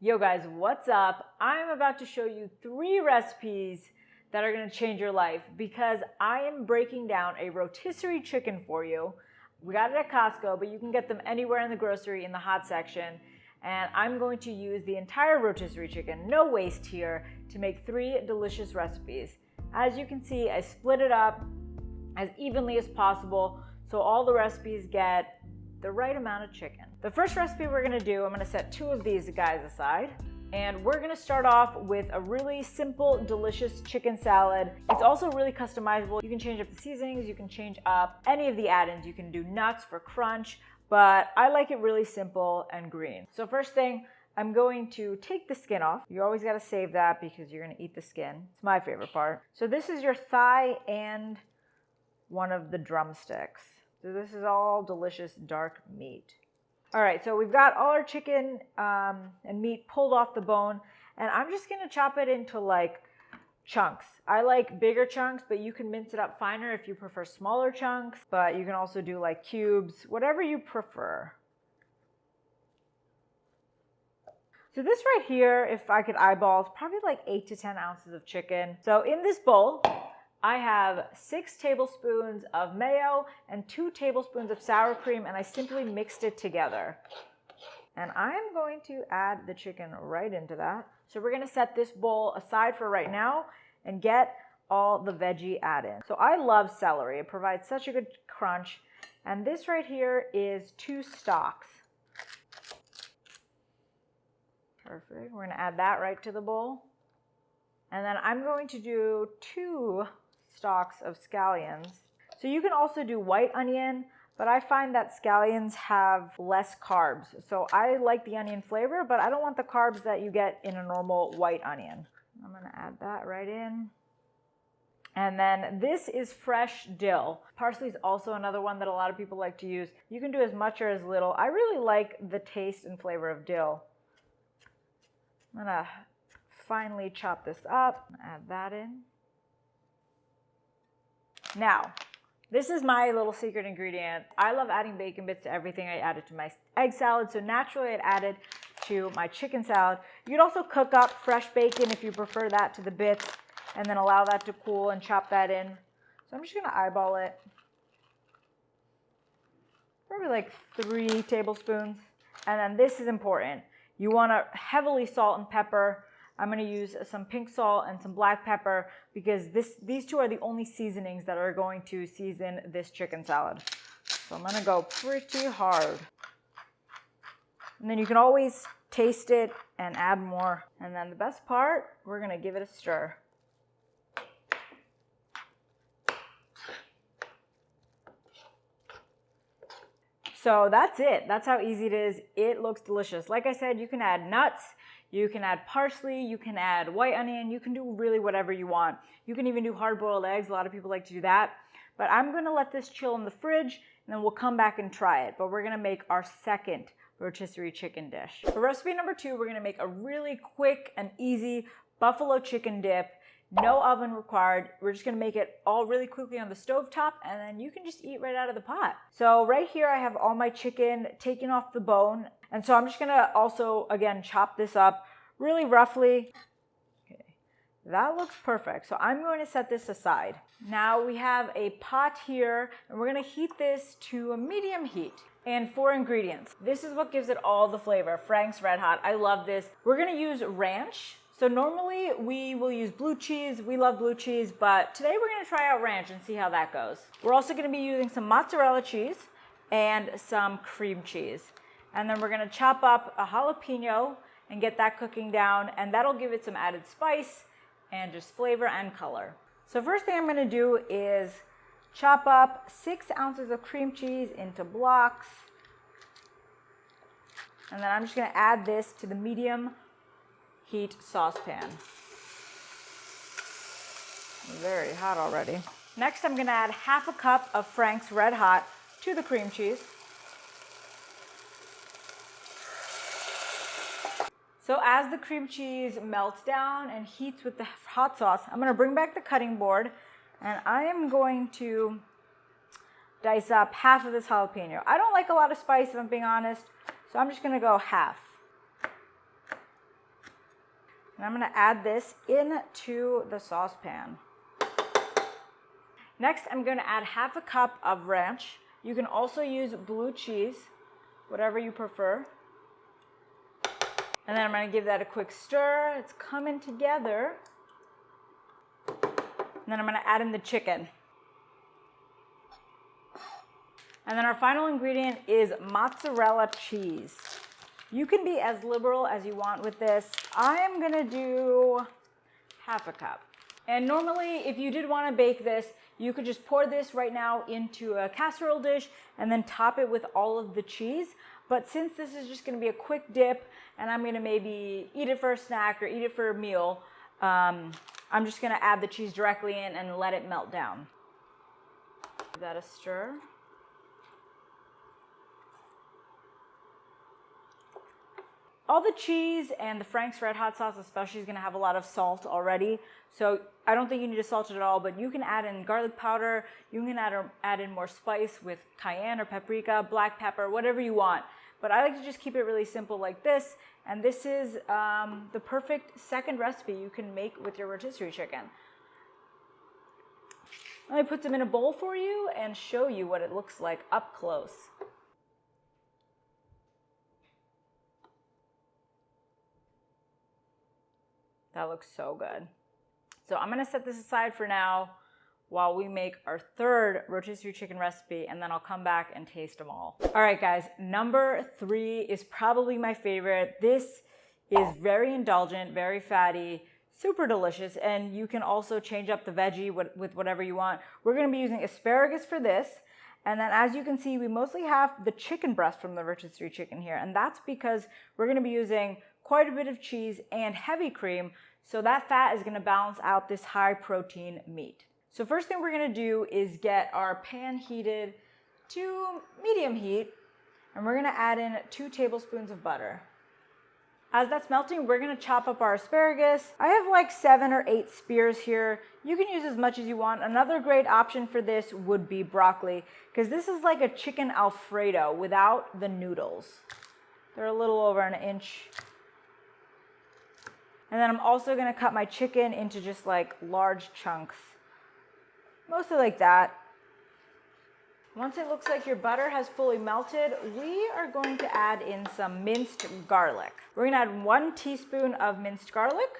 Yo guys, what's up? I'm about to show you 3 recipes that are gonna change your life because I am breaking down a rotisserie chicken for you. We got it at Costco, but you can get them anywhere in the grocery in the hot section. And I'm going to use the entire rotisserie chicken, no waste here, to make 3 delicious recipes. As you can see, I split it up as evenly as possible so all the recipes get the right amount of chicken. The first recipe we're gonna do, I'm gonna set 2 of these guys aside, and we're gonna start off with a really simple, delicious chicken salad. It's also really customizable. You can change up the seasonings, you can change up any of the add-ins. You can do nuts for crunch, but I like it really simple and green. So first thing, I'm going to take the skin off. You always gotta save that because you're gonna eat the skin. It's my favorite part. So this is your thigh and one of the drumsticks. So this is all delicious dark meat. All right, so we've got all our chicken and meat pulled off the bone, and I'm just gonna chop it into like chunks. I like bigger chunks, but you can mince it up finer if you prefer smaller chunks, but you can also do like cubes, whatever you prefer. So this right here, if I could eyeball, it's probably like 8 to 10 ounces of chicken. So in this bowl, I have 6 tablespoons of mayo and 2 tablespoons of sour cream, and I simply mixed it together. And I'm going to add the chicken right into that. So we're gonna set this bowl aside for right now and get all the veggie add-in. So I love celery. It provides such a good crunch. And this right here is 2 stalks. Perfect. We're gonna add that right to the bowl. And then I'm going to do 2 stalks of scallions. So you can also do white onion, but I find that scallions have less carbs. So I like the onion flavor, but I don't want the carbs that you get in a normal white onion. I'm gonna add that right in. And then this is fresh dill. Parsley is also another one that a lot of people like to use. You can do as much or as little. I really like the taste and flavor of dill. I'm gonna finely chop this up, add that in. Now, this is my little secret ingredient. I love adding bacon bits to everything. I add it to my egg salad, so naturally I'd add it to my chicken salad. You could also cook up fresh bacon if you prefer that to the bits, and then allow that to cool and chop that in. So I'm just gonna eyeball it. Probably like 3 tablespoons. And then this is important. You wanna heavily salt and pepper. I'm gonna use some pink salt and some black pepper because these 2 are the only seasonings that are going to season this chicken salad. So I'm gonna go pretty hard. And then you can always taste it and add more. And then the best part, we're gonna give it a stir. So that's it. That's how easy it is. It looks delicious. Like I said, you can add nuts, you can add parsley, you can add white onion, you can do really whatever you want. You can even do hard-boiled eggs. A lot of people like to do that. But I'm gonna let this chill in the fridge and then we'll come back and try it. But we're gonna make our second rotisserie chicken dish. For recipe number 2, we're gonna make a really quick and easy buffalo chicken dip. No oven required. We're just gonna make it all really quickly on the stovetop and then you can just eat right out of the pot. So right here I have all my chicken taken off the bone. And so I'm just gonna also, again, chop this up really roughly. Okay, that looks perfect. So I'm going to set this aside. Now we have a pot here and we're gonna heat this to a medium heat. And 4 ingredients. This is what gives it all the flavor. Frank's Red Hot, I love this. We're gonna use ranch. So normally we will use blue cheese. We love blue cheese, but today we're gonna try out ranch and see how that goes. We're also gonna be using some mozzarella cheese and some cream cheese. And then we're gonna chop up a jalapeno and get that cooking down, and that'll give it some added spice and just flavor and color. So first thing I'm gonna do is chop up 6 ounces of cream cheese into blocks. And then I'm just gonna add this to the medium heat saucepan. Very hot already. Next, I'm gonna add half a cup of Frank's Red Hot to the cream cheese. So as the cream cheese melts down and heats with the hot sauce, I'm gonna bring back the cutting board and I am going to dice up half of this jalapeno. I don't like a lot of spice if I'm being honest, so I'm just gonna go half. And I'm gonna add this into the saucepan. Next, I'm gonna add half a cup of ranch. You can also use blue cheese, whatever you prefer. And then I'm gonna give that a quick stir. It's coming together. And then I'm gonna add in the chicken. And then our final ingredient is mozzarella cheese. You can be as liberal as you want with this. I am gonna do half a cup. And normally, if you did wanna bake this, you could just pour this right now into a casserole dish and then top it with all of the cheese. But since this is just gonna be a quick dip and I'm gonna maybe eat it for a snack or eat it for a meal, I'm just gonna add the cheese directly in and let it melt down. Give that a stir. All the cheese and the Frank's Red Hot sauce especially is gonna have a lot of salt already. So I don't think you need to salt it at all, but you can add in garlic powder. You can add in more spice with cayenne or paprika, black pepper, whatever you want. But I like to just keep it really simple like this. And this is the perfect second recipe you can make with your rotisserie chicken. Let me put them in a bowl for you and show you what it looks like up close. That looks so good. So I'm gonna set this aside for now while we make our third rotisserie chicken recipe, and then I'll come back and taste them all. All right, guys, number 3 is probably my favorite. This is very indulgent, very fatty, super delicious, and you can also change up the veggie with whatever you want. We're gonna be using asparagus for this, and then as you can see, we mostly have the chicken breast from the rotisserie chicken here, and that's because we're gonna be using quite a bit of cheese and heavy cream, so that fat is gonna balance out this high protein meat. So first thing we're gonna do is get our pan heated to medium heat, and we're gonna add in 2 tablespoons of butter. As that's melting, we're gonna chop up our asparagus. I have like 7 or 8 spears here. You can use as much as you want. Another great option for this would be broccoli, because this is like a chicken Alfredo without the noodles. They're a little over an inch. And then I'm also gonna cut my chicken into just like large chunks. Mostly like that. Once it looks like your butter has fully melted, we are going to add in some minced garlic. We're gonna add 1 teaspoon of minced garlic.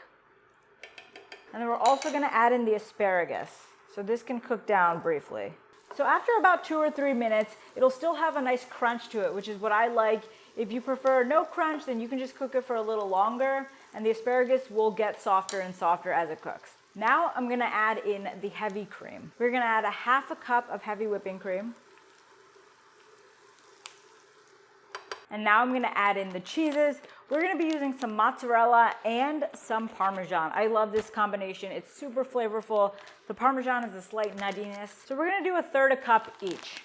And then we're also gonna add in the asparagus. So this can cook down briefly. So after about 2 or 3 minutes, it'll still have a nice crunch to it, which is what I like. If you prefer no crunch, then you can just cook it for a little longer, and the asparagus will get softer and softer as it cooks. Now I'm gonna add in the heavy cream. We're gonna add a half a cup of heavy whipping cream. And now I'm gonna add in the cheeses. We're gonna be using some mozzarella and some Parmesan. I love this combination. It's super flavorful. The Parmesan is a slight nuttiness. So we're gonna do 1/3 cup each.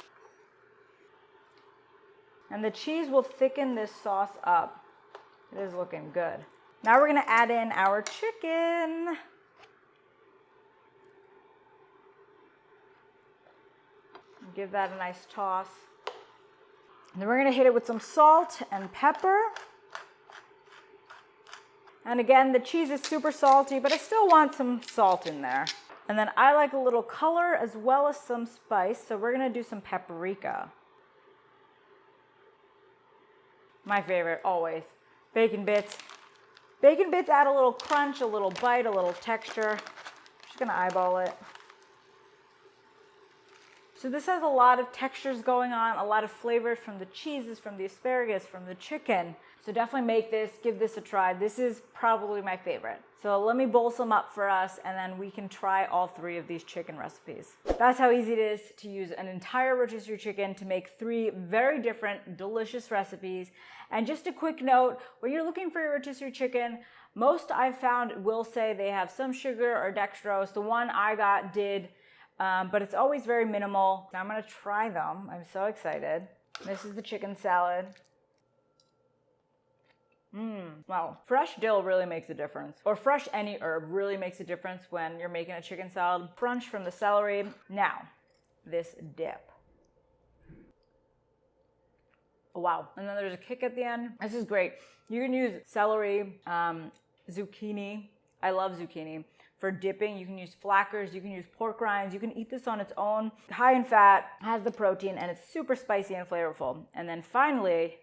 And the cheese will thicken this sauce up. It is looking good. Now we're gonna add in our chicken. Give that a nice toss. And then we're gonna hit it with some salt and pepper. And again, the cheese is super salty, but I still want some salt in there. And then I like a little color as well as some spice, so we're gonna do some paprika. My favorite, always. Bacon bits. Bacon bits add a little crunch, a little bite, a little texture. Just gonna eyeball it. So this has a lot of textures going on, a lot of flavors from the cheeses, from the asparagus, from the chicken. So definitely make this, give this a try. This is probably my favorite. So let me bowl some up for us, and then we can try all 3 of these chicken recipes. That's how easy it is to use an entire rotisserie chicken to make 3 very different, delicious recipes. And just a quick note, when you're looking for your rotisserie chicken, most I've found will say they have some sugar or dextrose. The one I got did, but it's always very minimal. Now I'm gonna try them. I'm so excited. This is the chicken salad. Wow, fresh dill really makes a difference. Or fresh any herb really makes a difference when you're making a chicken salad. Crunch from the celery. Now, this dip. Oh, wow, and then there's a kick at the end. This is great. You can use celery, zucchini. I love zucchini. For dipping, you can use flackers, you can use pork rinds, you can eat this on its own. High in fat, has the protein, and it's super spicy and flavorful. And then finally,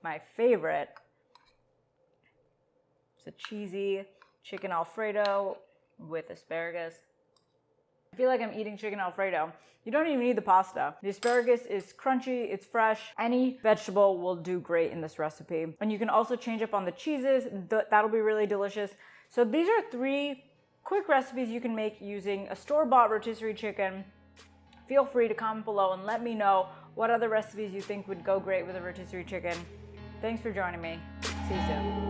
my favorite, it's a cheesy chicken Alfredo with asparagus. I feel like I'm eating chicken Alfredo. You don't even need the pasta. The asparagus is crunchy, it's fresh. Any vegetable will do great in this recipe. And you can also change up on the cheeses. That'll be really delicious. So these are 3 quick recipes you can make using a store-bought rotisserie chicken. Feel free to comment below and let me know what other recipes you think would go great with a rotisserie chicken. Thanks for joining me. See you soon.